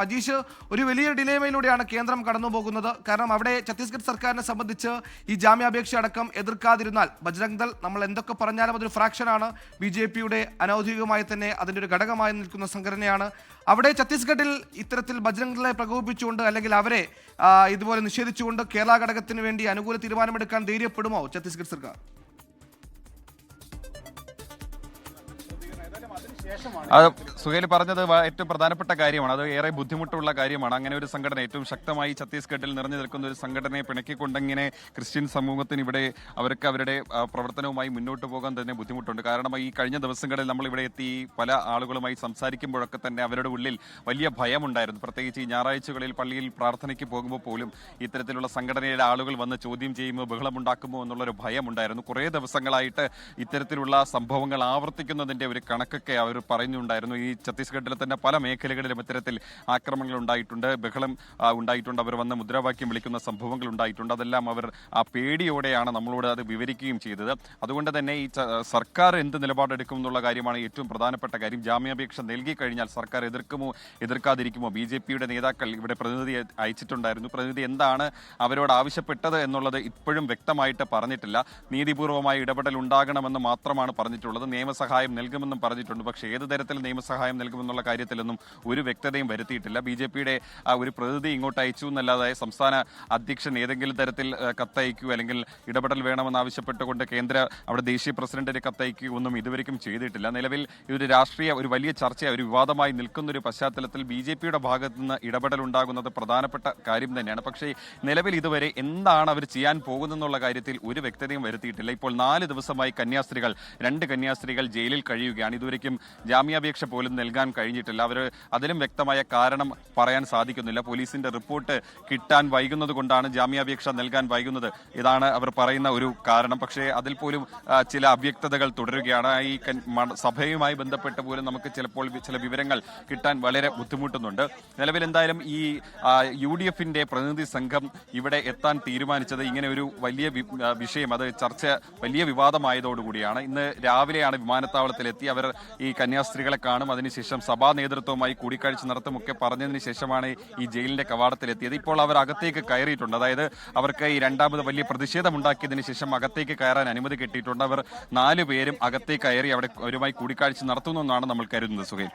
അജീഷ്, ഒരു വലിയ ഡിലേമയിലൂടെയാണ് കേന്ദ്രം കടന്നു പോകുന്നത്. കാരണം അവിടെ ഛത്തീസ്ഗഡ് സർക്കാരിനെ സംബന്ധിച്ച് ഈ ജാമ്യാപേക്ഷ അടക്കം എതിർക്കാതിരുന്നാൽ ബജ്രംഗ് ദൾ നമ്മൾ എന്തൊക്കെ പറഞ്ഞാലും അതൊരു ഫ്രാക്ഷനാണ്. BJP-യുടെ അനൗദ്യോഗികമായി തന്നെ അതിൻ്റെ ഒരു ഘടകമായി നിൽക്കുന്ന സംഘടനയാണ്. അവിടെ ഛത്തീസ്ഗഡിൽ ഇത്തരത്തിൽ ബജ്രംഗ് ദളെ പ്രകോപിപ്പിച്ചുകൊണ്ട് അല്ലെങ്കിൽ അവരെ ഇതുപോലെ നിഷേധിച്ചുകൊണ്ട് കേരള ഘടകത്തിന് വേണ്ടി അനുകൂല തീരുമാനമെടുക്കാൻ ധൈര്യപ്പെടുമോ ഛത്തീസ്ഗഡ് സർക്കാർ? അത് സുഹേൽ പറഞ്ഞത് ഏറ്റവും പ്രധാനപ്പെട്ട കാര്യമാണ്. അത് ഏറെ ബുദ്ധിമുട്ടുള്ള കാര്യമാണ്. അങ്ങനെ ഒരു സംഘടന ഏറ്റവും ശക്തമായി ഛത്തീസ്ഗഡിൽ നിറഞ്ഞു നിൽക്കുന്ന ഒരു സംഘടനയെ പിണക്കിക്കൊണ്ടിങ്ങനെ ക്രിസ്ത്യൻ സമൂഹത്തിന് ഇവിടെ അവർക്ക് അവരുടെ പ്രവർത്തനവുമായി മുന്നോട്ട് പോകാൻ തന്നെ ബുദ്ധിമുട്ടുണ്ട്. കാരണം ഈ കഴിഞ്ഞ ദിവസങ്ങളിൽ നമ്മൾ ഇവിടെ എത്തി പല ആളുകളുമായി സംസാരിക്കുമ്പോഴൊക്കെ തന്നെ അവരുടെ ഉള്ളിൽ വലിയ ഭയമുണ്ടായിരുന്നു. പ്രത്യേകിച്ച് ഈ ഞായറാഴ്ചകളിൽ പള്ളിയിൽ പ്രാർത്ഥനയ്ക്ക് പോകുമ്പോൾ പോലും ഇത്തരത്തിലുള്ള സംഘടനയുടെ ആളുകൾ വന്ന് ചോദ്യം ചെയ്യുമ്പോൾ ബഹളമുണ്ടാക്കുമോ എന്നുള്ളൊരു ഭയമുണ്ടായിരുന്നു. കുറേ ദിവസങ്ങളായിട്ട് ഇത്തരത്തിലുള്ള സംഭവങ്ങൾ ആവർത്തിക്കുന്നതിൻ്റെ ഒരു കണക്കൊക്കെ അവർ പറയുന്നുണ്ടായിരുന്നു. ഈ ഛത്തീസ്ഗഡിലെ തന്നെ പല മേഖലകളിലും ഇത്തരത്തിൽ ആക്രമണങ്ങൾ ഉണ്ടായിട്ടുണ്ട്, ബഹളം ഉണ്ടായിട്ടുണ്ട്, അവർ വന്ന് മുദ്രാവാക്യം വിളിക്കുന്ന സംഭവങ്ങൾ ഉണ്ടായിട്ടുണ്ട്. അതെല്ലാം അവർ ആ പേടിയോടെയാണ് നമ്മളോട് അത് വിവരിക്കുകയും ചെയ്തത്. അതുകൊണ്ട് തന്നെ ഈ സർക്കാർ എന്ത് നിലപാടെടുക്കും എന്നുള്ള കാര്യമാണ് ഏറ്റവും പ്രധാനപ്പെട്ട കാര്യം. ജാമ്യാപേക്ഷ നൽകി കഴിഞ്ഞാൽ സർക്കാർ എതിർക്കുമോ എതിർക്കാതിരിക്കുമോ? BJP-യുടെ നേതാക്കൾ ഇവിടെ പ്രതിനിധി അയച്ചിട്ടുണ്ടായിരുന്നു. പ്രതിനിധി എന്താണ് അവരോട് ആവശ്യപ്പെട്ടത് എന്നുള്ളത് ഇപ്പോഴും വ്യക്തമായിട്ട് പറഞ്ഞിട്ടില്ല. നീതിപൂർവമായ ഇടപെടൽ ഉണ്ടാകണമെന്ന് മാത്രമാണ് പറഞ്ഞിട്ടുള്ളത്. നിയമസഹായം നൽകുമെന്നും പറഞ്ഞിട്ടുണ്ട്. പക്ഷേ ഏത് തരത്തിൽ നിയമസഹായം നൽകുമെന്നുള്ള കാര്യത്തിലൊന്നും ഒരു വ്യക്തതയും വരുത്തിയിട്ടില്ല. BJP-യുടെ ഒരു പ്രതിനിധി ഇങ്ങോട്ട് അയച്ചു എന്നല്ലാതെ സംസ്ഥാന അധ്യക്ഷൻ ഏതെങ്കിലും തരത്തിൽ കത്തയക്കുകയോ അല്ലെങ്കിൽ ഇടപെടൽ വേണമെന്ന് ആവശ്യപ്പെട്ടുകൊണ്ട് അവിടെ ദേശീയ പ്രസിഡന്റിന് കത്തയക്കുകയോ ഒന്നും ഇതുവരെയും ചെയ്തിട്ടില്ല. നിലവിൽ ഇതൊരു ഒരു വലിയ ചർച്ച, ഒരു വിവാദമായി നിൽക്കുന്ന ഒരു പശ്ചാത്തലത്തിൽ BJP-യുടെ ഭാഗത്ത് നിന്ന് ഇടപെടൽ ഉണ്ടാകുന്നത് പ്രധാനപ്പെട്ട കാര്യം തന്നെയാണ്. പക്ഷേ നിലവിൽ ഇതുവരെ എന്താണ് അവർ ചെയ്യാൻ പോകുന്നതെന്നുള്ള കാര്യത്തിൽ ഒരു വ്യക്തതയും വരുത്തിയിട്ടില്ല. ഇപ്പോൾ 4 ദിവസമായി രണ്ട് കന്യാസ്ത്രീകൾ ജയിലിൽ കഴിയുകയാണ്. ഇതുവരെയും ജാമ്യാപേക്ഷ പോലും നൽകാൻ കഴിഞ്ഞിട്ടില്ല. അവർ അതിലും വ്യക്തമായ കാരണം പറയാൻ സാധിക്കുന്നില്ല. പോലീസിന്റെ റിപ്പോർട്ട് കിട്ടാൻ വൈകുന്നത് കൊണ്ടാണ് ജാമ്യാപേക്ഷ നൽകാൻ വൈകുന്നത്. ഇതാണ് അവർ പറയുന്ന ഒരു കാരണം. പക്ഷേ അതിൽ പോലും ചില അവ്യക്തതകൾ തുടരുകയാണ്. ഈ സഭയുമായി ബന്ധപ്പെട്ട് പോലും നമുക്ക് ചിലപ്പോൾ ചില വിവരങ്ങൾ കിട്ടാൻ വളരെ ബുദ്ധിമുട്ടുന്നുണ്ട്. നിലവിൽ എന്തായാലും ഈ UDF-ന്റെ പ്രതിനിധി സംഘം ഇവിടെ എത്താൻ തീരുമാനിച്ചത് ഇങ്ങനെ ഒരു വലിയ വിഷയം, അത് ചർച്ച വലിയ വിവാദമായതോടുകൂടിയാണ്. ഇന്ന് രാവിലെയാണ് വിമാനത്താവളത്തിലെത്തി അവർ ഈ കന്യാസ്ത്രീകളെ കാണും, അതിനുശേഷം സഭാ നേതൃത്വവുമായി കൂടിക്കാഴ്ച നടത്തുമൊക്കെ പറഞ്ഞതിന് ശേഷമാണ് ഈ ജയിലിന്റെ കവാടത്തിലെത്തിയത്. ഇപ്പോൾ അവർ അകത്തേക്ക് കയറിയിട്ടുണ്ട്. അതായത് അവർക്ക് ഈ രണ്ടാമത് വലിയ പ്രതിഷേധമുണ്ടാക്കിയതിനു ശേഷം അകത്തേക്ക് കയറാൻ അനുമതി കിട്ടിയിട്ടുണ്ട്. അവർ 4 പേരും അകത്തേക്ക് കയറി അവിടെ അവരുമായി കൂടിക്കാഴ്ച നടത്തുന്നു എന്നാണ് നമ്മൾ കരുതുന്നത്. സുഹേൽ.